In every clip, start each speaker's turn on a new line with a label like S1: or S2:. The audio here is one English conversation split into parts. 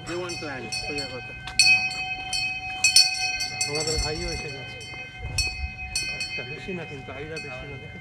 S1: জীবন plan সোজা কথা আমাদের ভাইও এসে গেছে একটা বেশি না কিন্তু আইরা বেশি না দেখে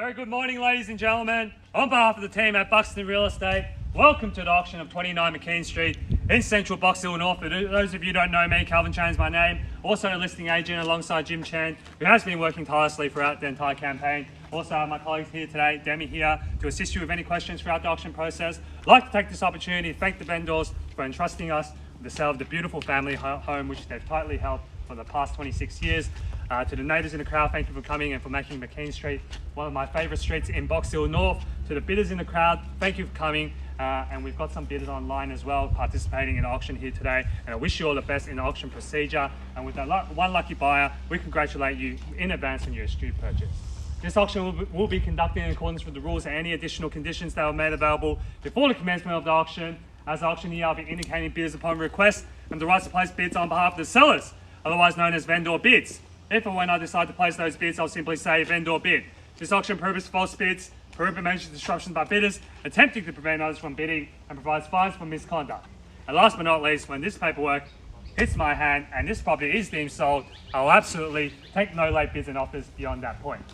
S2: Very good morning, ladies and gentlemen. On behalf of the team at Buxton Real Estate, welcome to the auction of 29 McKean Street in central Buxton North. For those of you who don't know me, Calvin Chen is my name. Also a listing agent alongside Chen, who has been working tirelessly throughout the entire campaign. Also my colleagues here today, Demi here, to assist you with any questions throughout the auction process. I'd like to take this opportunity to thank the vendors for entrusting us with the sale of the beautiful family home which they've tightly held for the past 26 years. To the neighbours in the crowd, thank you for coming and for making McKean Street one of my favourite streets in Box Hill North. To the bidders in the crowd, thank you for coming. And we've got some bidders online as well participating in the auction here today. And I wish you all the best in the auction procedure. And with that one lucky buyer, we congratulate you in advance on your astute purchase. This auction will be conducted in accordance with the rules and any additional conditions that were made available before the commencement of the auction. As the auctioneer, I'll be indicating bidders upon request and the right to place bids on behalf of the sellers, otherwise known as vendor bids. If and when I decide to place those bids, I'll simply say vendor bid. This auction prohibits false bids, prohibits mention disruptions by bidders, attempting to prevent others from bidding, and provides fines for misconduct. And last but not least, when this paperwork hits my hand and this property is deemed sold, I will absolutely take no late bids and offers beyond that point.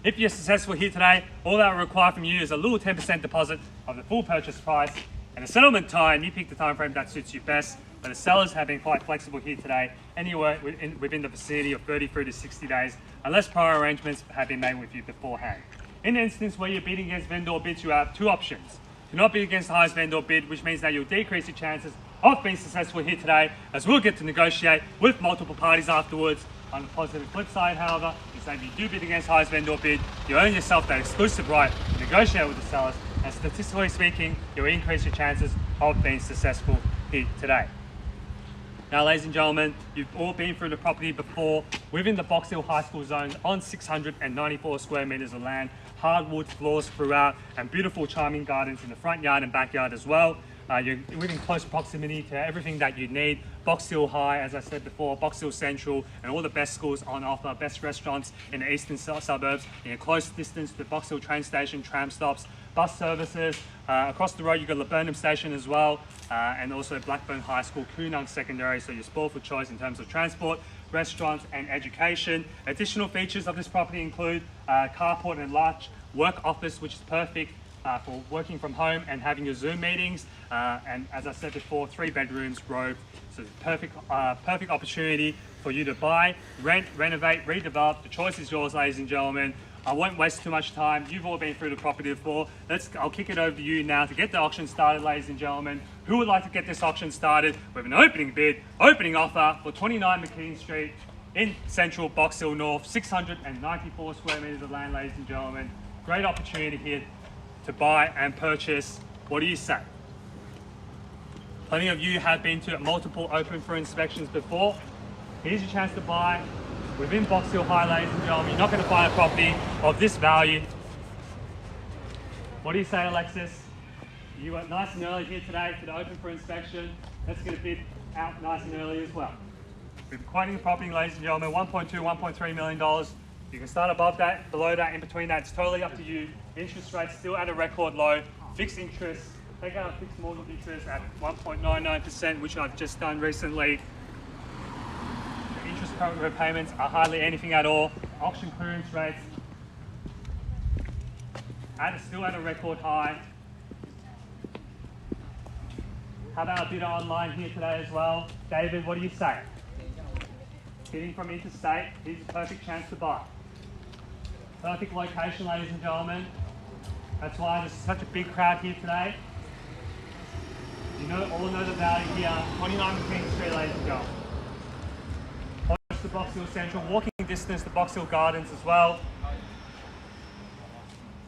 S2: If you're successful here today, all that will require from you is a little 10% deposit of the full purchase price, and the settlement time, you pick the time frame that suits you best. But the sellers have been quite flexible here today, anywhere within the vicinity of 33 to 60 days, unless prior arrangements have been made with you beforehand. In the instance where you're bidding against vendor bids, you have two options. Do not bid against the highest vendor bid, which means that you'll decrease your chances of being successful here today, as we'll get to negotiate with multiple parties afterwards. On the positive flip side, however, is that if you do bid against the highest vendor bid, you earn yourself that exclusive right to negotiate with the sellers, and statistically speaking, you'll increase your chances of being successful here today. Now, ladies and gentlemen, you've all been through the property before, within the Box Hill High School zone on 694 square metres of land, hardwood floors throughout, and beautiful charming gardens in the front yard and backyard as well. You're within close proximity to everything that you need. Box Hill High, as I said before, Box Hill Central, and all the best schools on offer, best restaurants in the eastern suburbs, in a close distance to the Box Hill train station, tram stops, bus services. Across the road, you've got Laburnum Station as well, and also Blackburn High School, Coonung Secondary, so you're spoiled for choice in terms of transport, restaurants and education. Additional features of this property include carport and large work office, which is perfect for working from home and having your Zoom meetings. And as I said before, 3 bedrooms, robe, so perfect opportunity for you to buy, rent, renovate, redevelop. The choice is yours, ladies and gentlemen. I won't waste too much time. You've all been through the property before. I'll kick it over to you now to get the auction started, ladies and gentlemen. Who would like to get this auction started with an opening bid, opening offer for 29 McKean Street in central Box Hill North, 694 square metres of land, ladies and gentlemen. Great opportunity here to buy and purchase. What do you say? Plenty of you have been to multiple open for inspections before. Here's your chance to buy within Box Hill High, ladies and gentlemen. You're not going to find a property of this value. What do you say, Alexis? You were nice and early here today for the open for inspection. Let's get a bid out nice and early as well. We're quoting the property, ladies and gentlemen, $1.2, $1.3 million. You can start above that, below that, in between that. It's totally up to you. Interest rates still at a record low. Fixed interest, take out a fixed mortgage interest at 1.99%, which I've just done recently. The interest repayments are hardly anything at all. Auction clearance rates still at a record high. How about a bidder online here today as well? David, what do you say? Bidding from interstate, here's a perfect chance to buy. Perfect location, ladies and gentlemen. That's why there's such a big crowd here today. You all know the value here. 29 McKean Street, ladies and gentlemen. Close to Box Hill Central, walking distance to Box Hill Gardens as well.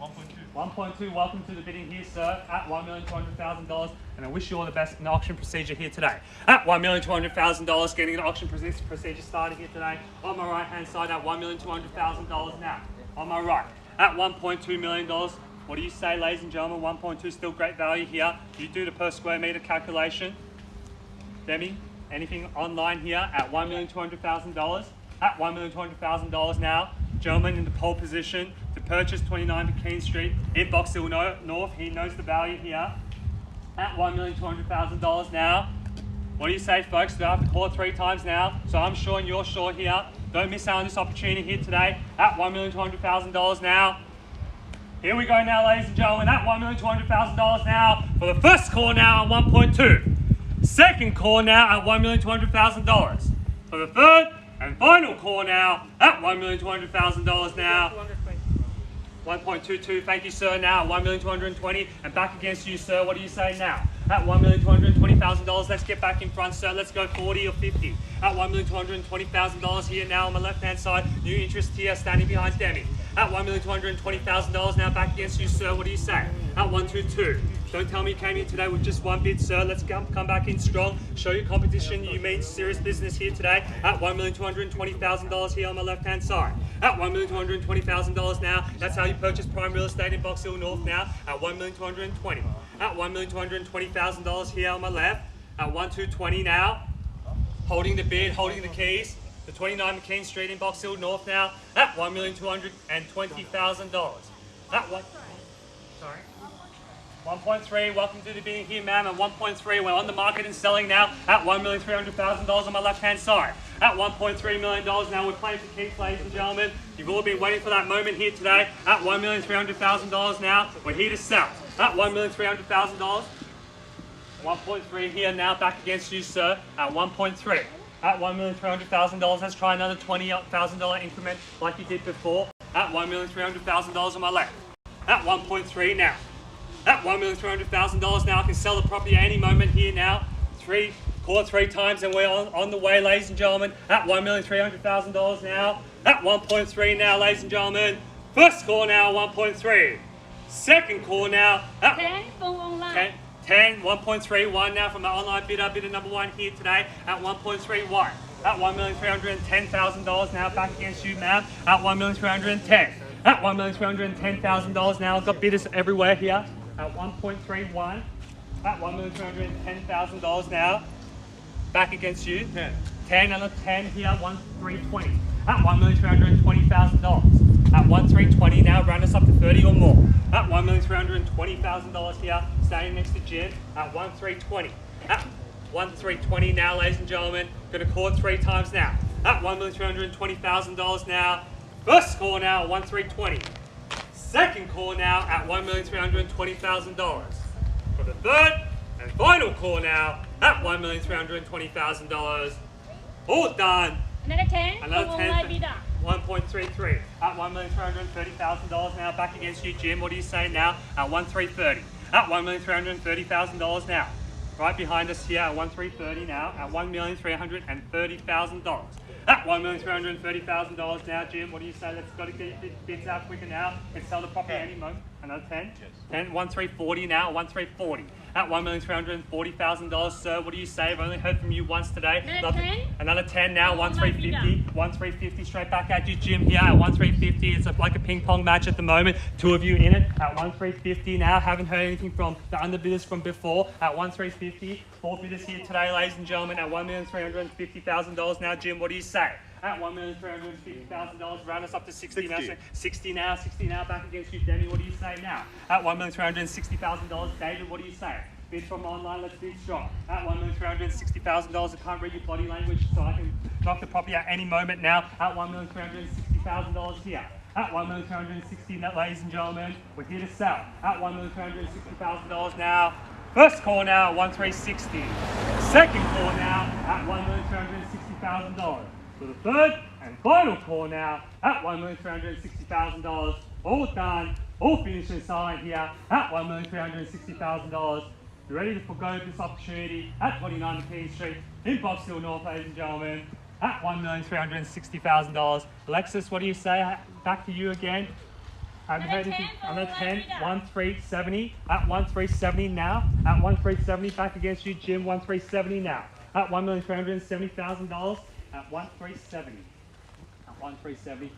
S2: 1.2. 1.2, welcome to the bidding here, sir, at $1,200,000, and I wish you all the best in the auction procedure here today. At $1,200,000, getting the auction procedure started here today. On my right hand side at $1,200,000 now. On my right, at $1.2 million. What do you say, ladies and gentlemen? 1.2 still great value here. You do the per square meter calculation. Demi, anything online here at $1,200,000. At $1,200,000 now. Gentleman in the pole position to purchase 29 McKean Street in Box Hill North. He knows the value here. At $1,200,000 now. What do you say, folks? Do I have to call it 3 times now? So I'm sure and you're sure here. Don't miss out on this opportunity here today. At $1,200,000 now. Here we go now, ladies and gentlemen. At $1,200,000 now for the first call now at 1.2. Second call now at $1,200,000. For the third and final call now at $1,200,000 now. 1.22, thank you, sir. Now $1,220,000 and back against you, sir. What do you say now? At $1,220,000, let's get back in front, sir. Let's go 40 or 50. At $1,220,000 here now on my left-hand side. New interest here, standing behind Demi. At $1,220,000 now back against you, sir. What do you say? At 122. Don't tell me you came in today with just one bid, sir. Let's come back in strong. Show your competition. You mean serious business here today. At $1,220,000 here on my left-hand side. At $1,220,000 now. That's how you purchase prime real estate in Box Hill North now. At $1,220,000. At $1,220,000 here on my left. At 1,220 now. Holding the bid, holding the keys. The 29 McKean Street in Box Hill North now. At $1,220,000. At what? Sorry. 1.3, welcome to the bidding here, ma'am. At 1.3, we're on the market and selling now at $1,300,000 on my left-hand side. At $1.3 million now, we're playing for keeps, ladies and gentlemen. You've all been waiting for that moment here today. At $1,300,000 now, we're here to sell. At $1,300,000. 1.3 here now, back against you, sir. At 1.3. At $1,300,000, let's try another $20,000 increment like you did before. At $1,300,000 on my left. At 1.3 now. At $1,300,000 now, I can sell the property at any moment here now. Call it 3 times and we're on the way, ladies and gentlemen. At $1,300,000 now. At 1.3 now, ladies and gentlemen. First call now, 1.3. Second call now. At 1.31 now from the online bidder number 1 here today at 1.31. At $1,310,000 now back against you, ma'am. At $1,310,000. At $1,310,000 now. I've got bidders everywhere here. At 1.31. At $1,310,000 now. Back against you. 10 and a 10 here. 1,320. At $1,320,000. At 1,320 now, round us up to 30 or more. At $1,320,000 here, standing next to Chen. At 1,320. At 1,320 now, ladies and gentlemen. Gonna call it 3 times now. At $1,320,000 now. First call now at 1,320. Second call now at $1,320,000. For the third and final call now at $1,320,000. All done.
S3: Another 10.
S2: Another 10. 1.33 at $1,330,000 now. Back against you, Jim. What do you say now? At 1,330. At $1,330,000 now. Right behind us here at 1,330 now. At $1,330,000. At $1,330,000 now, Jim. What do you say? Let's got to get your bids out quicker now. Let's sell the property any moment. Another 10. 10. 1,340 now. 1,340. At $1,340,000, sir. What do you say? I've only heard from you once today. Another 10 now. 1,350. 1,350 straight back at you, Jim. Here at 1,350. It's like a ping pong match at the moment. 2 of you in it. At 1,350 now. Haven't heard anything from the underbidders from before. At 1,350. 4 bidders here today, ladies and gentlemen. At $1,350,000 now, Jim. What do you say? At $1,350,000, round us up to 60 now. 60 now, 60 now, back against you, Demi. What do you say now? At $1,360,000, David, what do you say? Bid from online, let's bid strong. At $1,360,000, I can't read your body language, so I can knock the property at any moment now. At $1,360,000 here. At $1,360,000, ladies and gentlemen, we're here to sell. At $1,360,000 now. First call now at $1,360,000. Second call now at $1,360,000. For the third and final call now at $1,360,000. All done, all finished and signed here at $1,360,000. You're ready to forgo this opportunity at 29 McKean Street in Box Hill North, ladies and gentlemen, at $1,360,000. Alexis, what do you say? Back to you again. I'm at 10, 1370, at 1370 now, at 1370 back against you, Jim, 1370 now, at $1,370,000, at 1370, at 1370,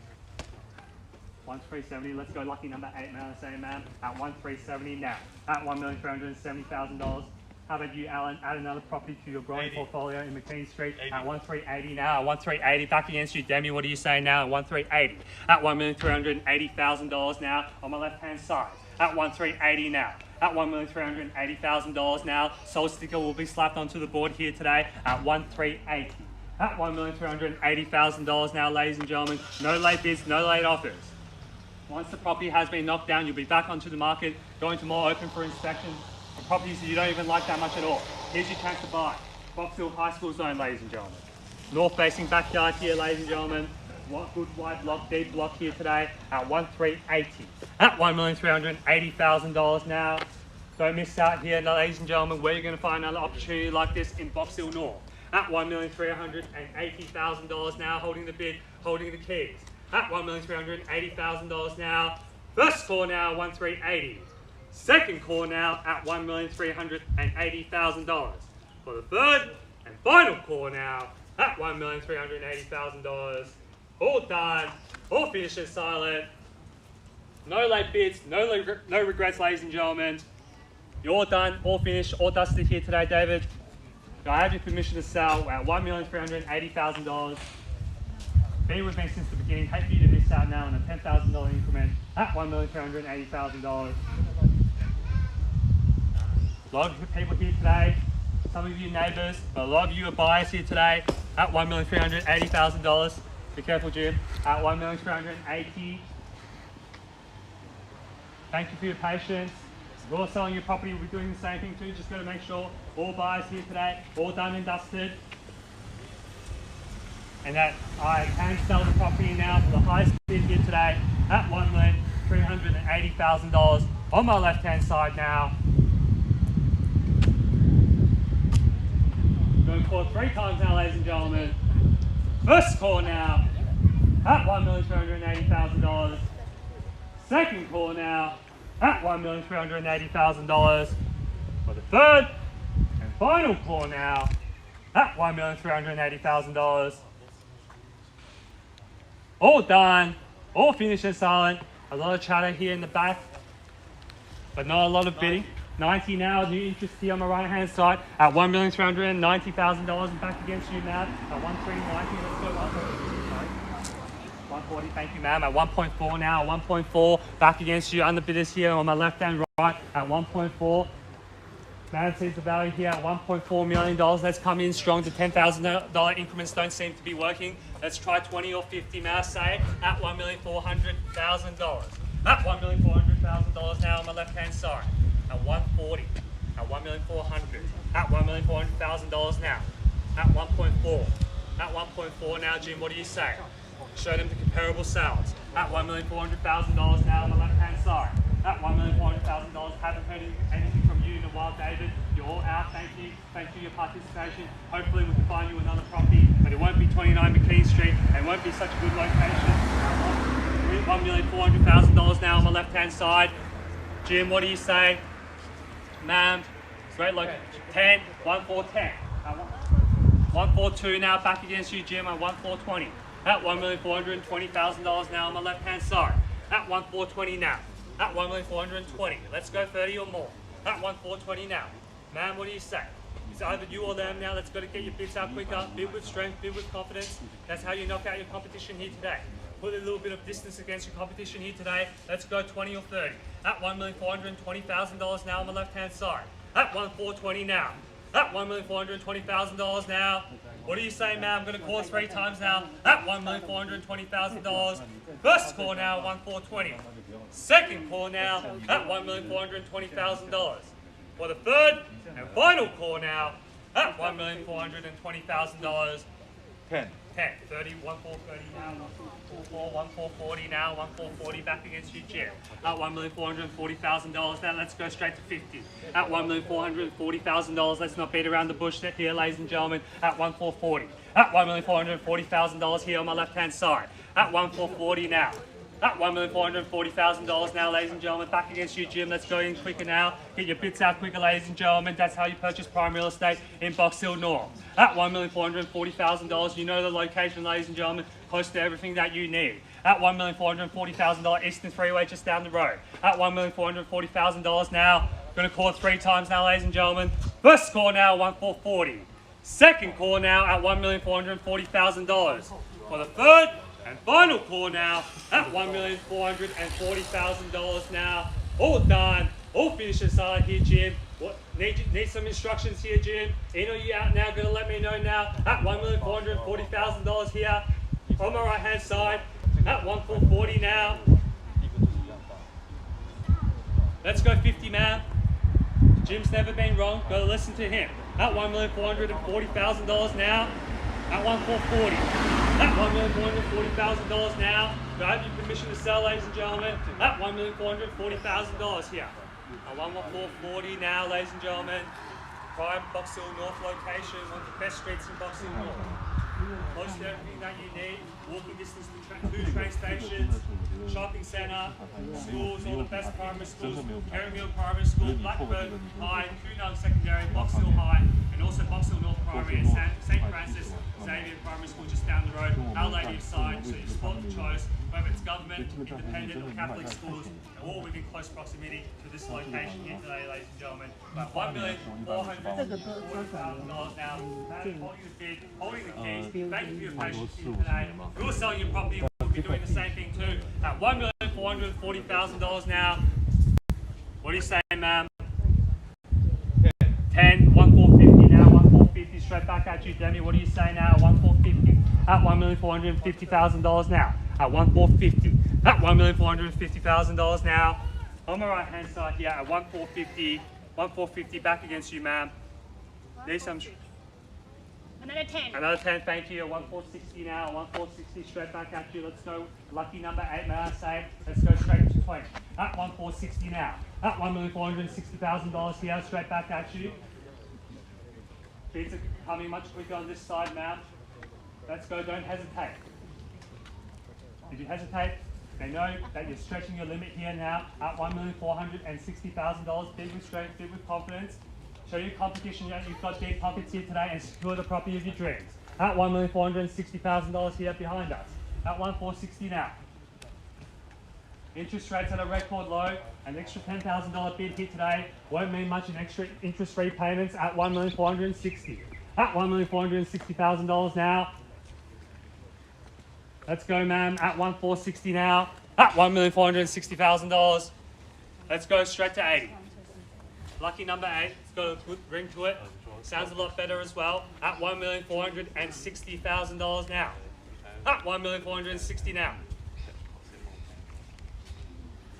S2: 1370, let's go lucky number 8, man, I say, man, at 1370 now, at $1,370,000. How about you, Alan? Add another property to your growing portfolio in McKean Street
S3: 80.
S2: at 1380 now. At 1380 back against you, Demi. What are you saying now? At 1380 at $1,380,000 now on my left-hand side. At 1380 now. At $1,380,000 now. Soul sticker will be slapped onto the board here today at 1380. At $1,380,000 now, ladies and gentlemen. No late bids, no late offers. Once the property has been knocked down, you'll be back onto the market, going to more open for inspection. Properties that you don't even like that much at all. Here's your chance to buy. Box Hill High School zone, ladies and gentlemen. North facing backyard here, ladies and gentlemen. Good wide block, deep block here today at 1380. At $1,380,000 now. Don't miss out here, ladies and gentlemen, where you're going to find another opportunity like this in Box Hill North. At $1,380,000 now, holding the bid, holding the keys. At $1,380,000 now. First call now, 1380. Second call now at $1,380,000. For the third and final call now at $1,380,000. All done, all finished and silent. No late bids, no regrets, ladies and gentlemen. You're all done, all finished, all dusted here today, David. I have your permission to sell at $1,380,000. Be with me since the beginning. Hate for you to miss out now in a $10,000 increment at $1,380,000. A lot of people here today, some of you neighbours, but a lot of you are buyers here today at $1,380,000. Be careful, Jim. At $1,380,000. Thank you for your patience. If you're selling your property, we'll be doing the same thing too. Just got to make sure all buyers here today, all done and dusted. And that I can sell the property now for the highest bid here today at $1,380,000 on my left-hand side now. Going to call 3 times now, ladies and gentlemen. First call now at $1,380,000. Second call now at $1,380,000. For the third and final call now at $1,380,000. All done, all finished and silent. A lot of chatter here in the back, but not a lot of bidding. 90 now, new interest here on the right hand side at $1,390,000 and back against you, ma'am, at 1,390. Let's go 140, thank you, ma'am, at 1.4 now, 1.4, back against you, underbidders here on my left and right at 1.4. Man sees the value here at $1.4 million. Let's come in strong. The $10,000 increments don't seem to be working. Let's try 20 or 50, may I say, at $1,400,000. At $1,400,000 now on my left hand side. At 140, at $1,400,000, at $1,400,000 now, at 1.4, at 1.4 now, Jim, what do you say? Show them the comparable sales. At $1,400,000 now on the left hand side, at $1,400,000, haven't heard anything from you in a while, David. You're all out, thank you for your participation. Hopefully we can find you another property, but it won't be 29 McKean Street, and it won't be such a good location. $1,400,000 now on the left hand side. Jim, what do you say? Ma'am, great look. 10, 1,410. 142 now back against you, Jim, at 1,420. At $1,420,000 now on my left hand side. At 1,420 now. At 1,420. Let's go 30 or more. At 1,420 now. Ma'am, what do you say? It's either you or them now. Let's go to get your bids out quicker. Bid with strength, bid with confidence. That's how you knock out your competition here today. Put a little bit of distance against your competition here today. Let's go 20 or 30. At $1,420,000 now on the left-hand side. At 1,420 now. At $1,420,000 now. What do you say, ma'am? I'm going to call 3 times now. At $1,420,000. First call now, 1,420. Second call now at $1,420,000. For the third and final call now at $1,420,000.
S3: 10.
S2: 10, 30, 1,430 now, 1,444, 1,440 now, 1,440 back against you, Jim. At $1,440,000 now, let's go straight to 50. At $1,440,000, let's not beat around the bush here, ladies and gentlemen, at 1,440. At $1,440,000 here on my left-hand side. At 1,440 now. At $1,440,000 now, ladies and gentlemen. Back against you, Jim. Let's go in quicker now. Get your bits out quicker, ladies and gentlemen. That's how you purchase prime real estate in Box Hill North. At $1,440,000, you know the location, ladies and gentlemen. Close to everything that you need. At $1,440,000, Eastern Freeway just down the road. At $1,440,000 now. Going to call it 3 times now, ladies and gentlemen. First score now, 1,440. Second call now at $1,440,000. For the third and final call now at $1,440,000 now. All done. All finished inside here, Jim. What, need some instructions here, Jim. In or you out now? Gonna let me know now. At $1,440,000 here. On my right hand side. At $1,440 now. Let's go 50, man. Jim's never been wrong. Gotta listen to him. At $1,440,000 now. At $1,440. At $1,440,000 now. Do I have your permission to sell, ladies and gentlemen? At $1,440,000 here. At $1,440 now, ladies and gentlemen. Prime Box Hill North location, one of the best streets in Box Hill North. Close to everything that you need. Walking distance to 2 train stations, shopping centre, schools, all the best primary schools. Kerrimill Primary School, Blackburn High, Coonung Secondary, Box Hill High, and also Box Hill North Primary and St Francis Xavier Primary School just down the road. Our Lady of Sight, so you spot the choice, whether it's government, independent or Catholic schools, all within close proximity to this location here today, ladies and gentlemen. But $1,440,000 now. Holding the bid, holding the keys. Thank you for your patience here today. We're selling your property, we'll be doing the same thing too. At $1,440,000 now. What do you say, ma'am? 10, $1,450 now, $1,450 straight back at you, Demi. What do you say now? $1,450 at $1,450,000 now. At $1,450 at $1,450,000 now. On my right hand side here at $1,450 back against you, ma'am. Need some.
S3: Another 10.
S2: Another 10, thank you. At $1,460 now. $1,460 straight back at you. Let's go. Lucky number 8, may I say? Let's go straight to 20. At $1,460 now. At $1,460,000 here, straight back at you. Bids are coming much quicker on this side, ma'am. Let's go. Don't hesitate. If you hesitate, they know that you're stretching your limit here now. At $1,460,000. Bid with strength, bid with confidence. Show your competition that you've got deep pockets here today and secure the property of your dreams. At $1,460,000 here behind us. At $1,460 now. Interest rates at a record low. An extra $10,000 bid here today won't mean much in extra interest-free payments at $1,460,000. At $1,460,000 now. Let's go, ma'am. At $1,460 now. At $1,460,000. Let's go straight to 80. Lucky number 8. It's got a good ring to it. Sounds a lot better as well. At $1,460,000 now. At $1,460,000 now.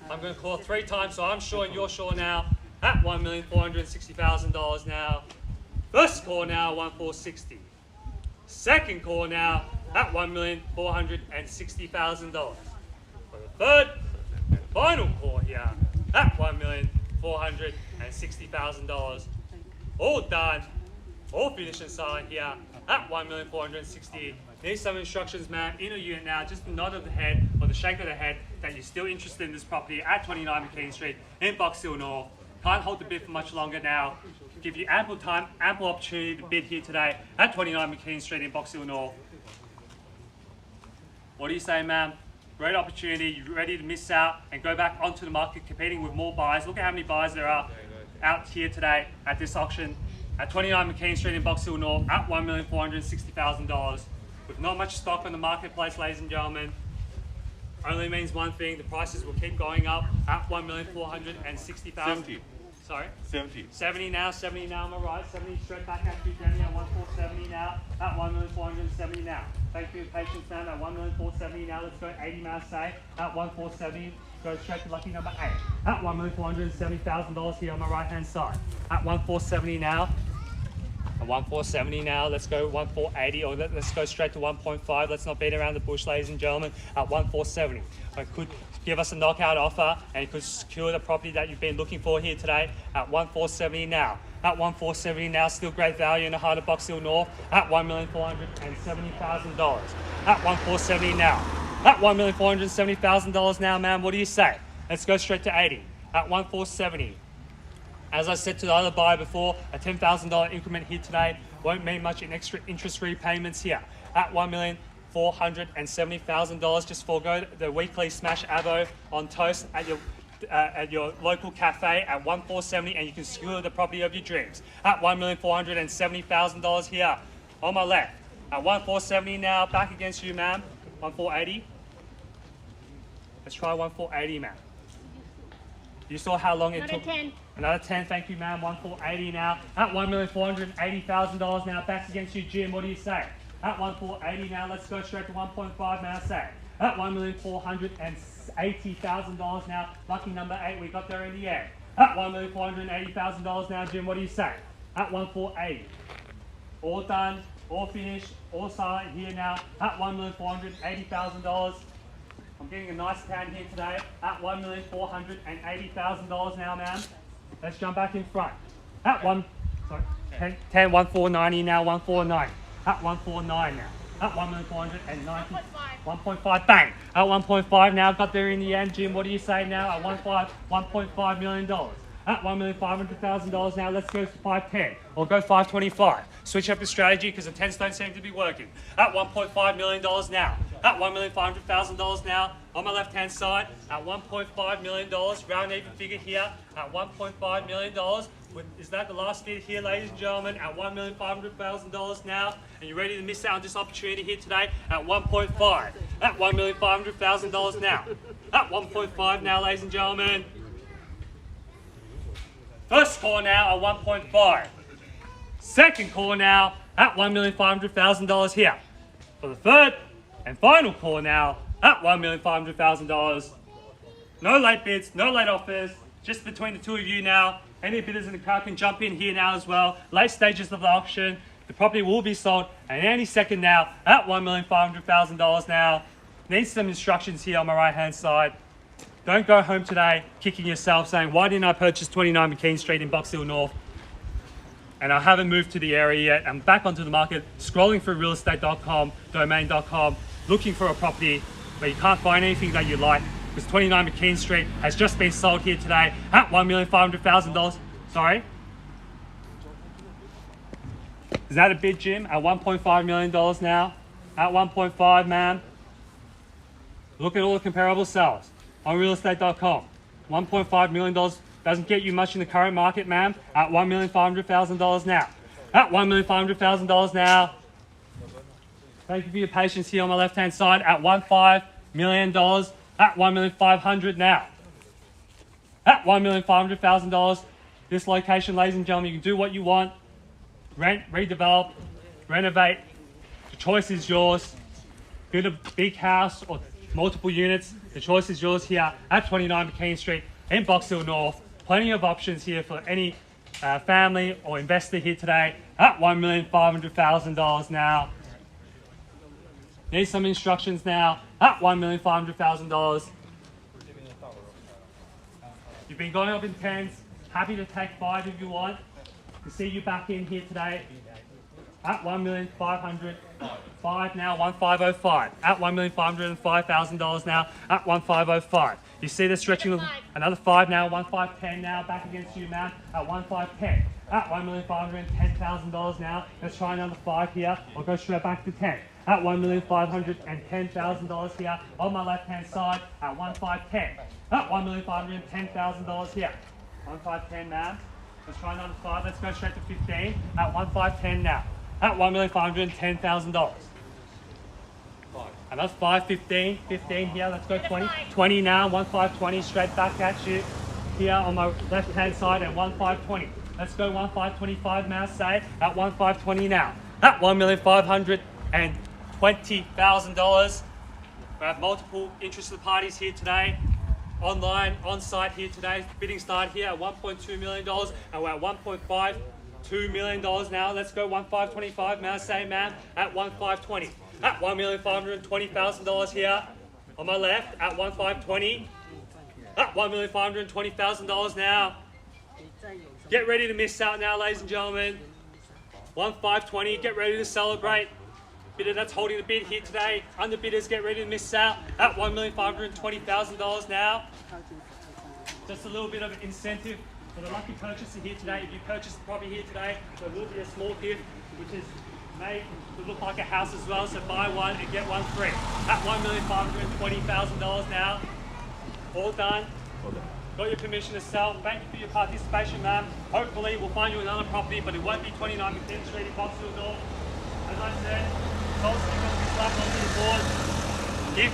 S2: I'm going to call 3 times, so I'm sure and you're sure now. At $1,460,000 now. First call now, $1,460,000. Second call now at $1,460,000. For the third and final call here at $1,460,000. All done, all finished inside here at $1,460,000. Need some instructions, ma'am, in a unit now. Just a nod of the head or the shake of the head that you're still interested in this property at 29 McKean Street in Box Hill North. Can't hold the bid for much longer now. Give you ample time, ample opportunity to bid here today at 29 McKean Street in Box Hill North. What do you say, ma'am? Great opportunity. You're ready to miss out and go back onto the market competing with more buyers. Look at how many buyers there are out here today at this auction at 29 McKean Street in Box Hill North at $1,460,000. With not much stock on the marketplace, ladies and gentlemen, only means one thing: the prices will keep going up at $1,460,000.
S4: 70.
S2: Sorry?
S4: 70.
S2: 70 now, 70 now, am I right? 70 straight back at you, Jenny, at $1,470 now, at $1,470 now. Thank you for your patience, man, at $1,470 now. Let's go 80 now, say, at $1,470. Go straight to lucky number 8, at $1,470,000 here on my right hand side. At $1,470 now. At $1,470 now, let's go $1,480, or let's go straight to 1.5. Let's not beat around the bush, ladies and gentlemen. At $1,470, I could give us a knockout offer and you could secure the property that you've been looking for here today at $1,470 now. At $1,470 now, still great value in the heart of Box Hill North at $1,470,000. At $1,470 now. At $1,470,000 now, ma'am. What do you say? Let's go straight to 80. At 1,470. As I said to the other buyer before, a $10,000 increment here today won't mean much in extra interest repayments here. At $1,470,000, just forego the weekly smash abo on toast at your local cafe at 1,470, and you can secure the property of your dreams. At $1,470,000 here on my left. At 1,470 now, back against you, ma'am. 1,480. Let's try 1,480, ma'am. You saw how long it
S3: Another
S2: took.
S3: 10.
S2: Another 10, thank you, ma'am. 1,480 now. At $1,480,000 now, back against you, Jim. What do you say? At 1,480 now, let's go straight to 1.5 now, say. At $1,480,000 now, lucky number 8, we got there in the end. At $1,480,000 now, Jim, what do you say? At 1,480. All done, all finished, all silent here now. At $1,480,000. I'm getting a nice tan here today. At $1,480,000 now, ma'am. Let's jump back in front. At 1,490 now, 1,490. At 1,490 now. At 1,490. 1.5, bang. At 1.5 now, got there in the end. Jim, what do you say now? At $1.5 million. At $1,500,000 now, let's go to 510 or go 525. Switch up the strategy because the 10s don't seem to be working. At $1.5 million now. At $1,500,000 now, on my left-hand side. At $1.5 million, round even figure here. At $1.5 million. Is that the last bid here, ladies and gentlemen? At $1,500,000 now. And you're ready to miss out on this opportunity here today? At 1.5. At $1,500,000 now. At 1.5 now, ladies and gentlemen. First call now at 1.5. Second call now at $1,500,000 here. For the third and final call now at $1,500,000. No late bids, no late offers, just between the two of you now. Any bidders in the crowd can jump in here now as well. Late stages of the auction. The property will be sold at any second now at $1,500,000 now. Need some instructions here on my right hand side. Don't go home today kicking yourself saying, why didn't I purchase 29 McKean Street in Box Hill North? And I haven't moved to the area yet. I'm back onto the market, scrolling through realestate.com, domain.com, looking for a property, but you can't find anything that you like because 29 McKean Street has just been sold here today at $1,500,000. Sorry? Is that a bid, Jim? At $1.5 million now? At 1.5, ma'am? Look at all the comparable sales on realestate.com. $1.5 million doesn't get you much in the current market, ma'am. At $1,500,000 now. At $1,500,000 now. Thank you for your patience here on my left-hand side. At $1.5 million. At $1,500,000 now. At $1,500,000. This location, ladies and gentlemen, you can do what you want. Rent, redevelop, renovate. The choice is yours. Build a big house or multiple units. The choice is yours here at 29 McKean Street in Box Hill North. Plenty of options here for any family or investor here today at $1,500,000 now. Need some instructions now at $1,500,000. You've been going up in 10s. Happy to take 5 if you want. To see you back in here today at $1,500,000. 5 now, 1,505. At $1,505,000 now, at 1,505. You see the stretching, another 5 now, 1,510 now, back against you, ma'am, at 1,510. At $1,510,000 now, let's try another 5 here, or go straight back to 10. At $1,510,000 here, on my left-hand side, at 1,510. At $1,510,000 here, 1,510, ma'am. Let's try another 5, let's go straight to 15, at 1,510 now. At $1,510,000. And that's 5, 15 here, let's go 20. 20 now, 1,520, straight back at you. Here on my left-hand side at 1,520. Let's go 1,525 now, say, at 1,520 now. At $1,520,000. We have multiple interested parties here today. Online, on-site here today. Bidding start here at $1.2 million, and we're at $1.52 million now. Let's go 1,525 now, say, ma'am, at 1,520. At $1,520,000 here on my left at 1,520. At $1,520,000 now. Get ready to miss out now, ladies and gentlemen. 1,520. Get ready to celebrate. bidder that's holding the bid here today. Underbidders, get ready to miss out at $1,520,000 now. Just a little bit of an incentive for the lucky purchaser here today. If you purchase the property here today, there will be a small gift which is made to look like a house as well. So buy one and get one free at $1,520,000 now. All done. Got your permission to sell. Thank you for your participation, ma'am. Hopefully we'll find you another property, but it won't be 29 McKean Street in Buxton North. As I said, sold sticker will be slapped onto the board. If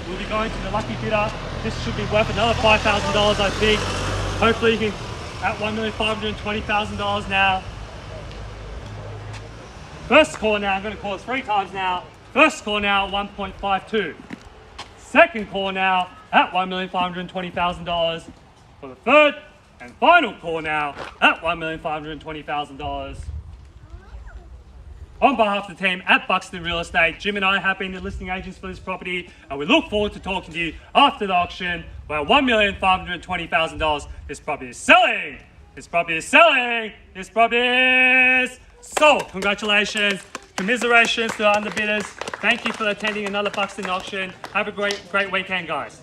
S2: we'll be going to the lucky bidder, this should be worth another $5,000, I think. Hopefully you can at $1,520,000 now. First call now, I'm going to call it 3 times now. First call now, 1.52. Second call now at $1,520,000. For the third and final call now at $1,520,000. On behalf of the team at Buxton Real Estate, Jim and I have been the listing agents for this property, and we look forward to talking to you after the auction where $1,520,000. This property is selling. This property is selling. This property is sold. Congratulations. Commiserations to the underbidders. Thank you for attending another Buxton auction. Have a great weekend, guys.